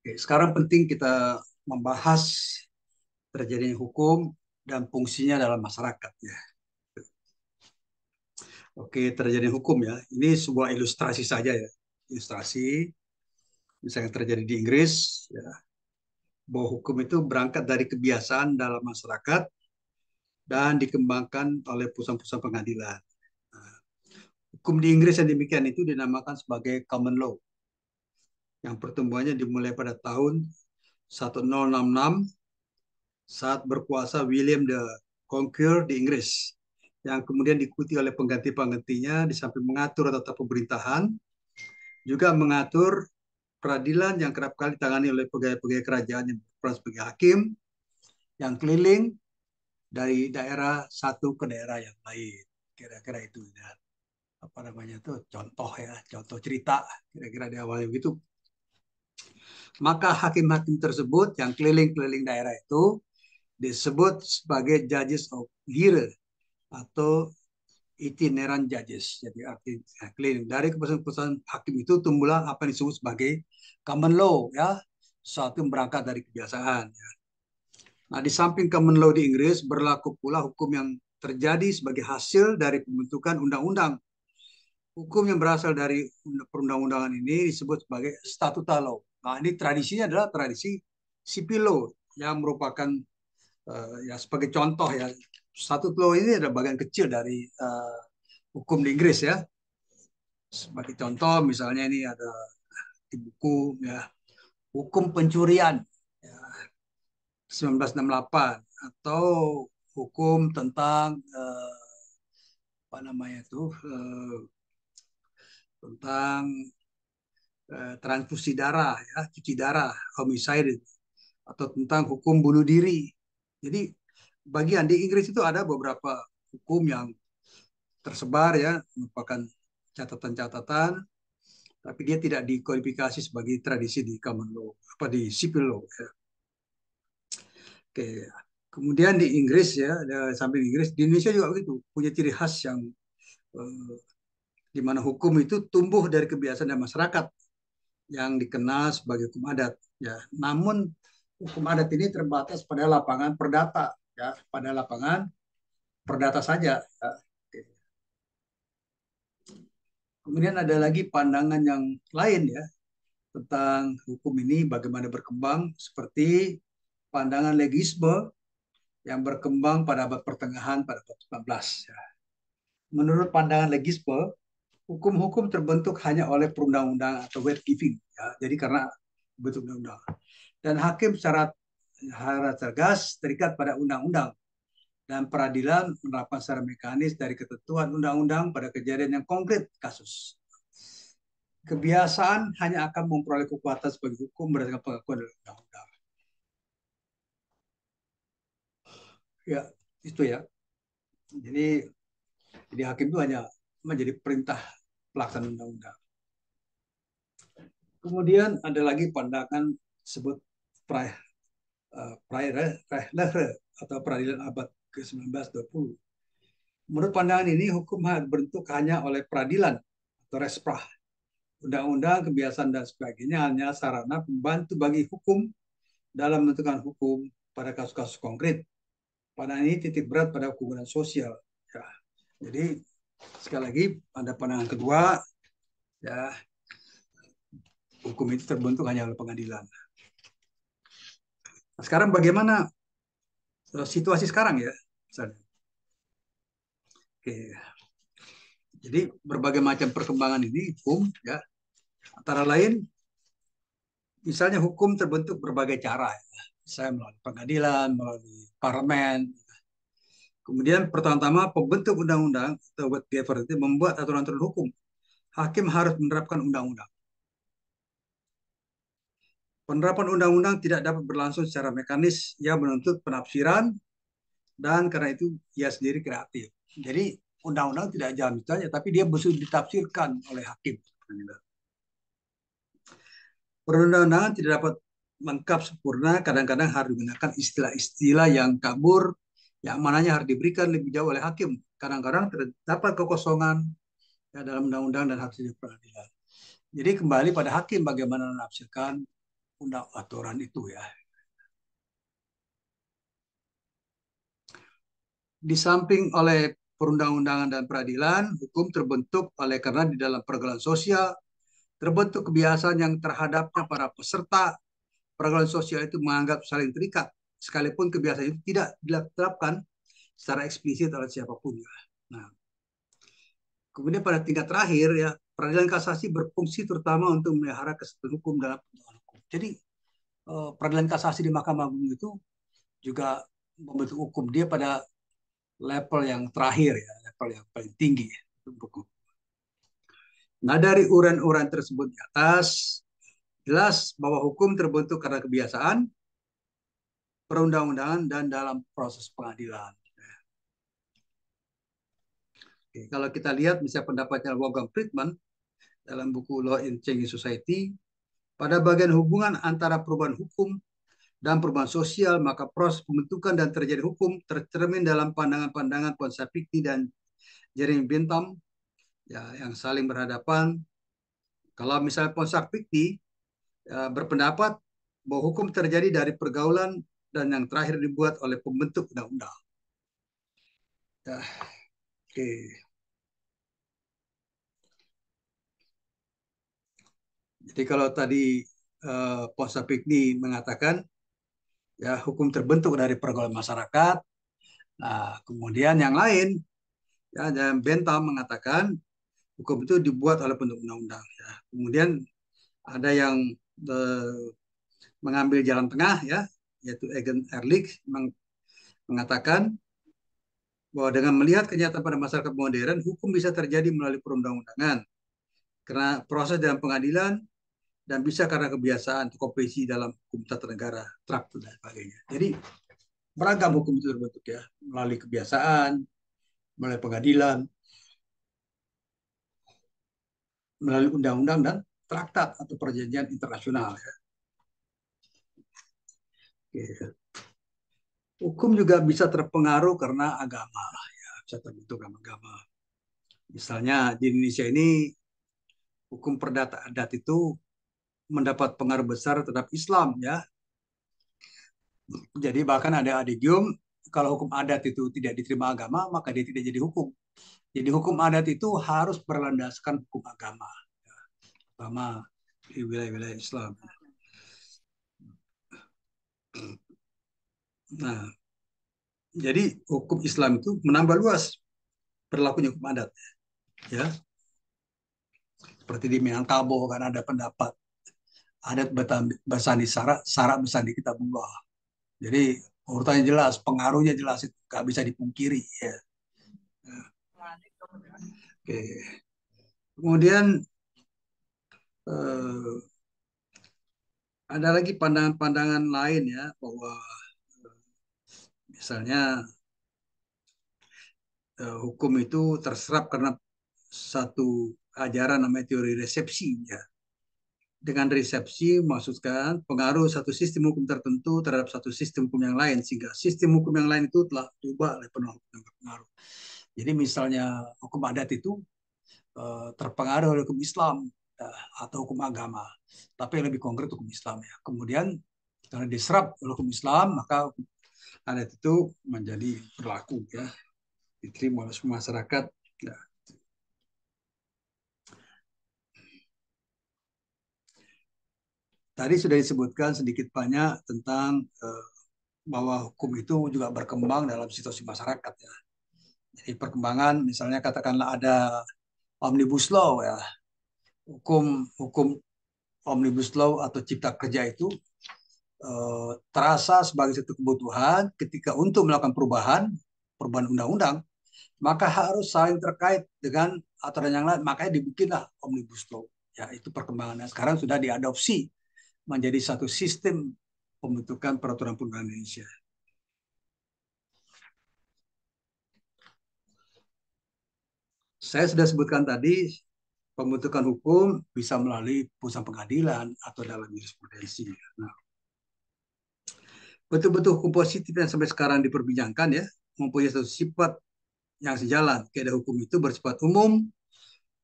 Oke, sekarang penting kita membahas terjadinya hukum dan fungsinya dalam masyarakat ya. Oke, terjadinya hukum ya. Ini sebuah ilustrasi saja ya. Ilustrasi misalnya terjadi di Inggris ya, bahwa hukum itu berangkat dari kebiasaan dalam masyarakat dan dikembangkan oleh pusat-pusat pengadilan. Nah, hukum di Inggris yang demikian itu dinamakan sebagai common law yang pertumbuhannya dimulai pada tahun 1066 saat berkuasa William the Conqueror di Inggris, yang kemudian diikuti oleh pengganti-penggantinya di samping mengatur tata pemerintahan, juga mengatur peradilan yang kerap kali ditangani oleh pegawai-pegawai kerajaan yang berperan sebagai hakim yang keliling dari daerah satu ke daerah yang lain. Kira-kira itu ya. Apa namanya itu contoh ya, contoh cerita kira-kira di awalnya begitu. Maka hakim-hakim tersebut yang keliling-keliling daerah itu disebut sebagai judges of year atau itineran judges. Jadi artinya keliling dari keputusan-keputusan hakim itu tumbuhlah apa yang disebut sebagai common law ya, suatu yang berangkat dari kebiasaan. Ya. Nah, di samping common law di Inggris berlaku pula hukum yang terjadi sebagai hasil dari pembentukan undang-undang. Hukum yang berasal dari perundang-undangan ini disebut sebagai statuta law. Nah, ini tradisinya adalah tradisi sipil law yang merupakan ya sebagai contoh ya, statute law ini adalah bagian kecil dari hukum di Inggris ya. Sebagai contoh misalnya ini ada di buku ya, hukum pencurian ya, 1968 atau hukum tentang apa namanya itu tentang transfusi darah ya, cuci darah, homicide atau tentang hukum bunuh diri. Jadi bagian di Inggris itu ada beberapa hukum yang tersebar ya, merupakan catatan-catatan, tapi dia tidak dikodifikasi sebagai tradisi di common law, apa di civil law. Ya. Oke, kemudian di Inggris ya, sampai di Inggris, di Indonesia juga begitu, punya ciri khas yang eh, di mana hukum itu tumbuh dari kebiasaan dan masyarakat yang dikenal sebagai hukum adat. Ya, namun hukum adat ini terbatas pada lapangan perdata, ya, pada lapangan perdata saja. Ya. Kemudian ada lagi pandangan yang lain ya tentang hukum ini bagaimana berkembang seperti pandangan legisme yang berkembang pada abad pertengahan pada abad 19. Ya. Menurut pandangan legisme, hukum-hukum terbentuk hanya oleh perundang-undang atau wet giving. Ya. Jadi karena bentuk undang-undang. Dan hakim secara tegas terikat pada undang-undang. Dan peradilan menerapkan secara mekanis dari ketentuan undang-undang pada kejadian yang konkret kasus. Kebiasaan hanya akan memperoleh kekuatan sebagai hukum berdasarkan pengakuan dari undang-undang. Ya, itu ya. Jadi hakim itu hanya menjadi perintah pelaksana undang-undang. Kemudian ada lagi pandangan disebut atau peradilan abad ke-19-20. Menurut pandangan ini, hukum berbentuk hanya oleh peradilan atau resprah. Undang-undang, kebiasaan, dan sebagainya hanya sarana pembantu bagi hukum dalam menentukan hukum pada kasus-kasus konkret. Pandangan ini titik berat pada hukum dan sosial. Ya. Jadi sekali lagi pada pandangan kedua, ya hukum itu terbentuk hanya oleh pengadilan. Nah, sekarang bagaimana situasi sekarang ya? Misalnya. Oke. Jadi berbagai macam perkembangan ini hukum ya, antara lain misalnya hukum terbentuk berbagai cara ya. Saya melalui pengadilan, melalui parlemen. Kemudian pertama-tama pembentuk undang-undang atau whatever itu membuat aturan-aturan hukum. Hakim harus menerapkan undang-undang. Penerapan undang-undang tidak dapat berlangsung secara mekanis, ia menuntut penafsiran dan karena itu ia sendiri kreatif. Jadi undang-undang tidak jalan saja, tapi dia mesti ditafsirkan oleh hakim. Perundang-undangan tidak dapat lengkap sempurna, kadang-kadang harus digunakan istilah-istilah yang kabur, yang mananya harus diberikan lebih jauh oleh hakim. Kadang-kadang terdapat kekosongan ya, dalam undang-undang dan harus di peradilan. Jadi kembali pada hakim bagaimana menafsirkan undang aturan itu ya. Di samping oleh perundang-undangan dan peradilan, hukum terbentuk oleh karena di dalam pergaulan sosial terbentuk kebiasaan yang terhadapnya para peserta pergaulan sosial itu menganggap saling terikat, sekalipun kebiasaan itu tidak ditetapkan secara eksplisit oleh siapapun. Nah, kemudian pada tingkat terakhir ya, peradilan kasasi berfungsi terutama untuk memelihara kesatuan hukum dalam penegakan hukum. Jadi peradilan kasasi di Mahkamah Agung itu juga membentuk hukum dia pada level yang terakhir ya, level yang paling tinggi untuk hukum. Nah, dari uraian-uraian tersebut di atas jelas bahwa hukum terbentuk karena kebiasaan, perundang-undangan, dan dalam proses pengadilan. Oke, kalau kita lihat misalnya pendapatnya Wolfgang Friedman dalam buku Law in Changing Society, pada bagian hubungan antara perubahan hukum dan perubahan sosial, maka proses pembentukan dan terjadi hukum tercermin dalam pandangan-pandangan Ponsah-Pikti dan Jeremy Bentham ya, yang saling berhadapan. Kalau misalnya Ponsah-Pikti ya, berpendapat bahwa hukum terjadi dari pergaulan dan yang terakhir dibuat oleh pembentuk undang-undang. Ya, oke. Jadi kalau tadi Ponsah-Pikti mengatakan ya hukum terbentuk dari pergaulan masyarakat, nah kemudian yang lain ya dan Bentham mengatakan hukum itu dibuat oleh pembentuk undang-undang. Ya. Kemudian ada yang eh, mengambil jalan tengah ya, yaitu Egan Ehrlich mengatakan bahwa dengan melihat kenyataan pada masyarakat modern, hukum bisa terjadi melalui perundang-undangan karena proses dalam pengadilan dan bisa karena kebiasaan atau kompetisi dalam hukum tata negara, traktat dan sebagainya. Jadi beragam hukum itu terbentuk ya melalui kebiasaan, melalui pengadilan, melalui undang-undang dan traktat atau perjanjian internasional. Ya. Oke. Hukum juga bisa terpengaruh karena agama, ya, bisa terbentuk agama. Misalnya di Indonesia ini hukum perdata adat itu mendapat pengaruh besar terhadap Islam, ya. Jadi bahkan ada adigium kalau hukum adat itu tidak diterima agama maka dia tidak jadi hukum. Jadi hukum adat itu harus berlandaskan hukum agama, terutama di wilayah-wilayah Islam. Nah, jadi hukum Islam itu menambah luas berlakunya hukum adat, ya. Seperti di Minangkabau kan ada pendapat adat bersandi syarat, syarat bersandi kitabullah. Jadi urutannya jelas, pengaruhnya jelas itu nggak bisa dipungkiri. Ya. Oke. Kemudian eh, ada lagi pandangan-pandangan lain ya bahwa misalnya hukum itu terserap karena satu ajaran namanya teori resepsi ya. Dengan resepsi maksudkan pengaruh satu sistem hukum tertentu terhadap satu sistem hukum yang lain sehingga sistem hukum yang lain itu telah diubah oleh penolak yang berpengaruh. Jadi misalnya hukum adat itu terpengaruh oleh hukum Islam atau hukum agama, tapi yang lebih konkret hukum Islam ya. Kemudian karena diserap oleh hukum Islam maka hukum adat itu menjadi berlaku ya, diterima oleh semua masyarakat. Ya. Tadi sudah disebutkan sedikit banyak tentang bahwa hukum itu juga berkembang dalam situasi masyarakat ya. Jadi perkembangan misalnya katakanlah ada omnibus law ya, hukum hukum omnibus law atau cipta kerja itu terasa sebagai satu kebutuhan ketika untuk melakukan perubahan undang-undang, maka harus saling terkait dengan aturan yang lain. Makanya dibikinlah omnibus law. Ya, itu perkembangannya. Sekarang sudah diadopsi menjadi satu sistem pembentukan peraturan perundang Indonesia. Saya sudah sebutkan tadi pembentukan hukum bisa melalui putusan pengadilan atau dalam jurisprudensi. Nah, betul-betul hukum positif yang sampai sekarang diperbincangkan ya mempunyai satu sifat yang sejalan. Kaidah hukum itu bersifat umum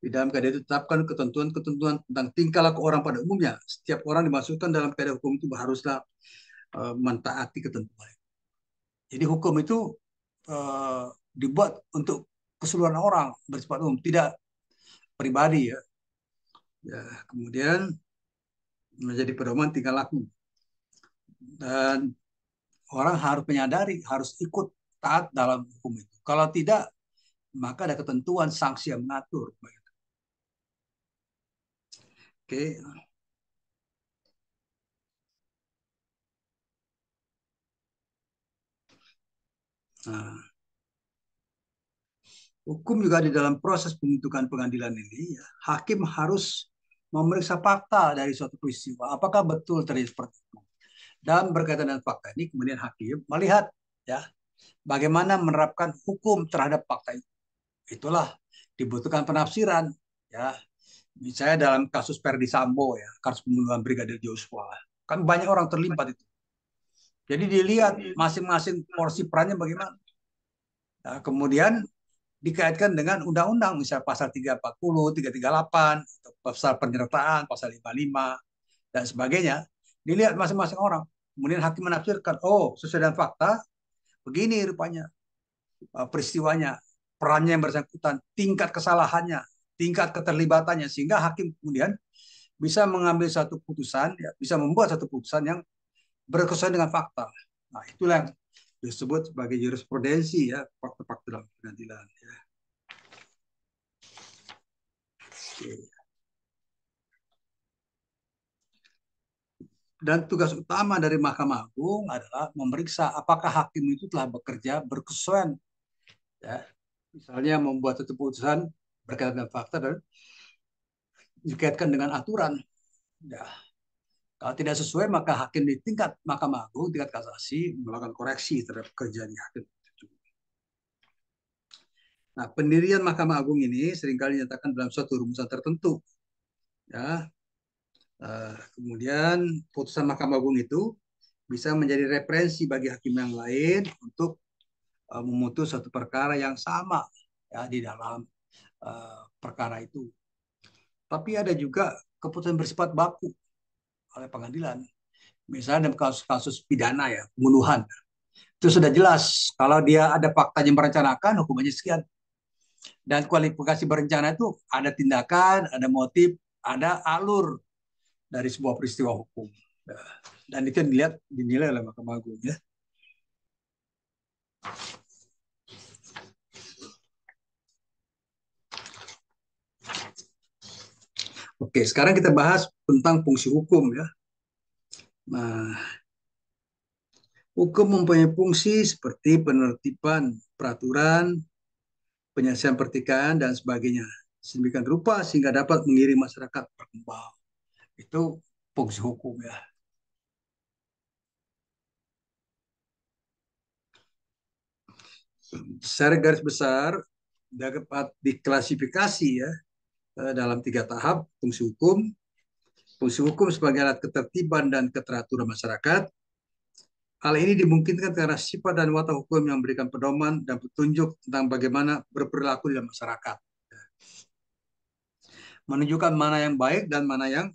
Di dalam keadaan itu tetapkan ketentuan-ketentuan tentang tingkah laku orang pada umumnya. Setiap orang dimasukkan dalam keadaan hukum itu haruslah mentaati ketentuan. Jadi hukum itu eh, dibuat untuk keseluruhan orang bersifat umum, tidak pribadi ya. Ya, kemudian menjadi pedoman tingkah laku dan orang harus menyadari harus ikut taat dalam hukum itu. Kalau tidak, maka ada ketentuan sanksi yang mengatur. Oke, nah, hukum juga di dalam proses pembentukan pengadilan ini, ya, hakim harus memeriksa fakta dari suatu peristiwa. Apakah betul terjadi seperti itu? Dan berkaitan dengan fakta ini, kemudian hakim melihat ya bagaimana menerapkan hukum terhadap fakta itu. Itulah dibutuhkan penafsiran. Ya, misalnya dalam kasus Verdi Sambo ya, kasus pembunuhan Brigadir Joshua, kan banyak orang terlibat itu. Jadi dilihat masing-masing porsi perannya bagaimana. Nah, kemudian dikaitkan dengan undang-undang, misalnya pasal 340, 338, atau pasal penyertaan, pasal 55, dan sebagainya. Dilihat masing-masing orang. Kemudian hakim menafsirkan, oh sesuai dengan fakta, begini rupanya peristiwanya, perannya yang bersangkutan, tingkat kesalahannya, tingkat keterlibatannya, sehingga hakim kemudian bisa mengambil satu putusan, ya, bisa membuat satu putusan yang berkesesuaian dengan fakta. Nah, itulah yang disebut sebagai jurisprudensi ya, fakta-fakta dalam pengadilan. Ya. Dan tugas utama dari Mahkamah Agung adalah memeriksa apakah hakim itu telah bekerja berkesesuaian. Ya. Misalnya membuat satu putusan berkaitan dengan fakta dan dikaitkan dengan aturan. Ya. Kalau tidak sesuai, maka hakim di tingkat Mahkamah Agung, tingkat kasasi, melakukan koreksi terhadap kerjaan hakim. Nah, pendirian Mahkamah Agung ini seringkali dinyatakan dalam suatu rumusan tertentu. Ya, kemudian putusan Mahkamah Agung itu bisa menjadi referensi bagi hakim yang lain untuk memutus satu perkara yang sama ya di dalam perkara itu. Tapi ada juga keputusan bersifat baku oleh pengadilan. Misalnya dalam kasus-kasus pidana ya, pembunuhan. Itu sudah jelas kalau dia ada faktanya merencanakan hukumannya sekian. Dan kualifikasi berencana itu ada tindakan, ada motif, ada alur dari sebuah peristiwa hukum. Dan itu dinilai oleh Mahkamah Agung ya. Oke, sekarang kita bahas tentang fungsi hukum ya. Nah, hukum mempunyai fungsi seperti penertiban peraturan, penyelesaian pertikaian dan sebagainya. Sedemikian rupa sehingga dapat mengiring masyarakat berkembang. Itu fungsi hukum ya. Secara garis besar dapat diklasifikasi ya dalam 3 tahap fungsi hukum. Fungsi hukum sebagai alat ketertiban dan keteraturan masyarakat. Hal ini dimungkinkan karena sifat dan watak hukum yang memberikan pedoman dan petunjuk tentang bagaimana berperilaku dalam masyarakat. Menunjukkan mana yang baik dan mana yang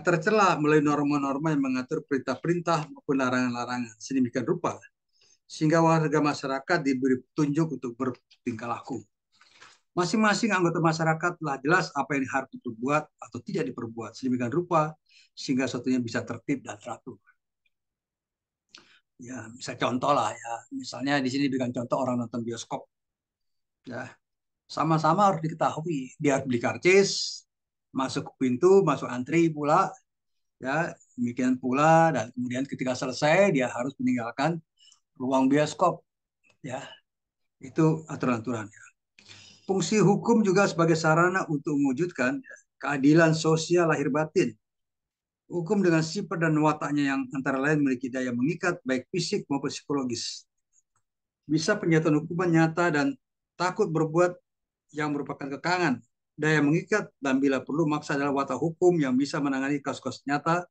tercela melalui norma-norma yang mengatur perintah-perintah maupun larangan-larangan. Sedemikian rupa sehingga warga masyarakat diberi petunjuk untuk bertingkah laku. Masing-masing anggota masyarakat telah jelas apa yang harus diperbuat atau tidak diperbuat. Sedemikian rupa sehingga satunya bisa tertib dan teratur. Ya, bisa contoh lah ya. Misalnya di sini diberikan contoh orang nonton bioskop. Ya, sama-sama harus diketahui. Dia harus beli karcis, masuk ke pintu, masuk antri pula. Ya, demikian pula dan kemudian ketika selesai dia harus meninggalkan ruang bioskop. Ya, itu aturan-aturan. Fungsi hukum juga sebagai sarana untuk mewujudkan keadilan sosial lahir batin. Hukum dengan sifat dan wataknya yang antara lain memiliki daya mengikat baik fisik maupun psikologis. Bisa penjatuhan hukuman nyata dan takut berbuat yang merupakan kekangan. Daya mengikat dan bila perlu maksa adalah watak hukum yang bisa menangani kasus-kasus nyata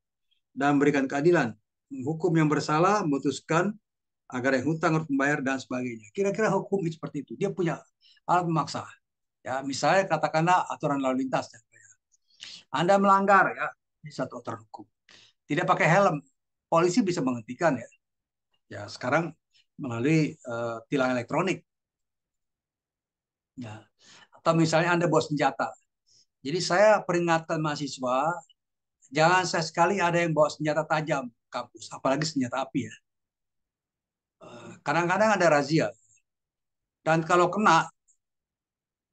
dan memberikan keadilan. Hukum yang bersalah, memutuskan agar yang hutang harus membayar dan sebagainya. Kira-kira hukum seperti itu. Dia punya alat memaksa. Ya, misalnya katakanlah aturan lalu lintas. Ya. Anda melanggar ya, ini satu aturan hukum. Tidak pakai helm, polisi bisa menghentikan ya. Ya, sekarang melalui tilang elektronik. Ya. Atau misalnya Anda bawa senjata. Jadi saya peringatkan mahasiswa, jangan sekali ada yang bawa senjata tajam ke kampus, apalagi senjata api ya. Kadang-kadang ada razia. Dan kalau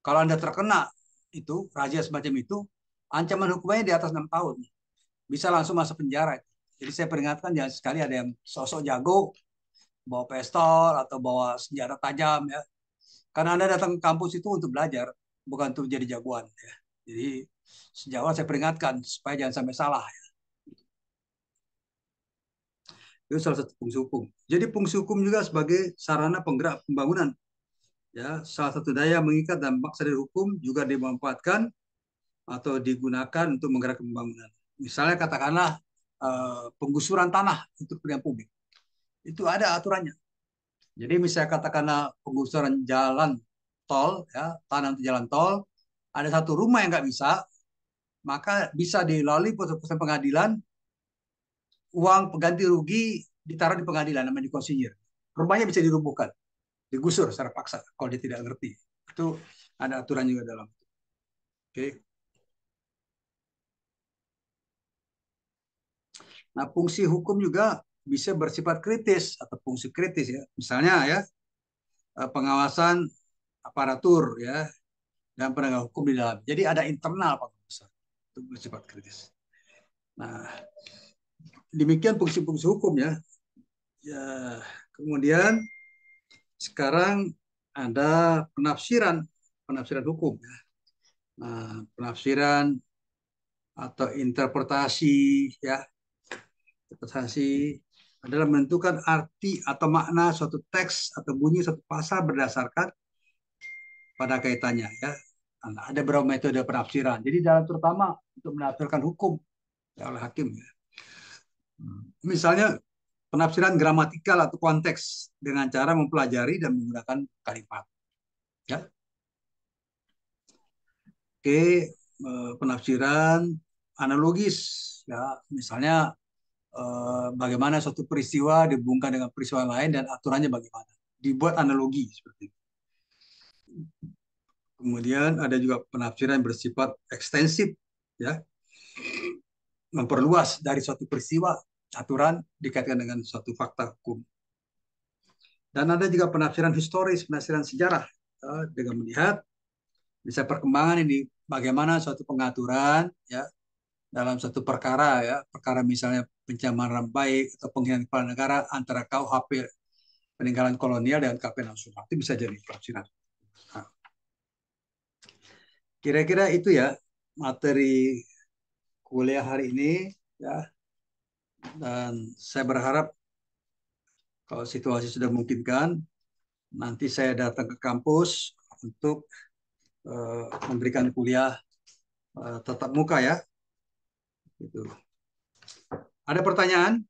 Anda terkena itu, razia semacam itu, ancaman hukumannya di atas 6 tahun. Bisa langsung masuk penjara. Jadi saya peringatkan jangan sekali ada yang sosok jago, bawa pistol atau bawa senjata tajam ya. Karena Anda datang ke kampus itu untuk belajar, bukan untuk jadi jagoan ya. Jadi sejak awal saya peringatkan supaya jangan sampai salah. Itu salah satu fungsi hukum. Jadi fungsi hukum juga sebagai sarana penggerak pembangunan. Ya, salah satu daya mengikat dan maksa dari hukum juga dimanfaatkan atau digunakan untuk menggerakkan pembangunan. Misalnya katakanlah penggusuran tanah untuk kepentingan publik. Itu ada aturannya. Jadi misalnya katakanlah penggusuran jalan tol, ya, tanah untuk jalan tol, ada satu rumah yang nggak bisa, maka bisa dilalui putusan pengadilan, uang pengganti rugi ditaruh di pengadilan, namanya dikonsilier. Rumahnya bisa dirubuhkan, digusur secara paksa kalau dia tidak ngerti. Itu ada aturan juga dalam. Oke. Nah, fungsi hukum juga bisa bersifat kritis atau fungsi kritis ya. Misalnya ya pengawasan aparatur ya dan penegak hukum di dalam. Jadi ada internal pengawasan itu bersifat kritis. Nah, demikian fungsi-fungsi hukum ya. Ya, kemudian sekarang ada penafsiran hukum ya. Nah, penafsiran atau ya, interpretasi adalah menentukan arti atau makna suatu teks atau bunyi suatu pasal berdasarkan pada kaitannya ya. Nah, ada beberapa metode penafsiran. Jadi dalam terutama untuk menafsirkan hukum ya, oleh hakim ya. Misalnya penafsiran gramatikal atau konteks dengan cara mempelajari dan menggunakan kalimat. Ya. Oke, penafsiran analogis ya, misalnya bagaimana suatu peristiwa dihubungkan dengan peristiwa lain dan aturannya bagaimana. Dibuat analogi seperti itu. Kemudian ada juga penafsiran bersifat ekstensif ya, memperluas dari suatu peristiwa aturan dikaitkan dengan suatu fakta hukum. Dan ada juga penafsiran historis, penafsiran sejarah dengan melihat bisa perkembangan ini bagaimana suatu pengaturan ya dalam satu perkara ya, perkara misalnya pencemaran baik atau penghinaan kepala negara antara KUHP peninggalan kolonial dengan KP nasional itu bisa jadi penafsiran. Nah, kira-kira itu ya materi kuliah hari ini ya, dan saya berharap kalau situasi sudah memungkinkan nanti saya datang ke kampus untuk memberikan kuliah tatap muka ya. Itu. Ada pertanyaan?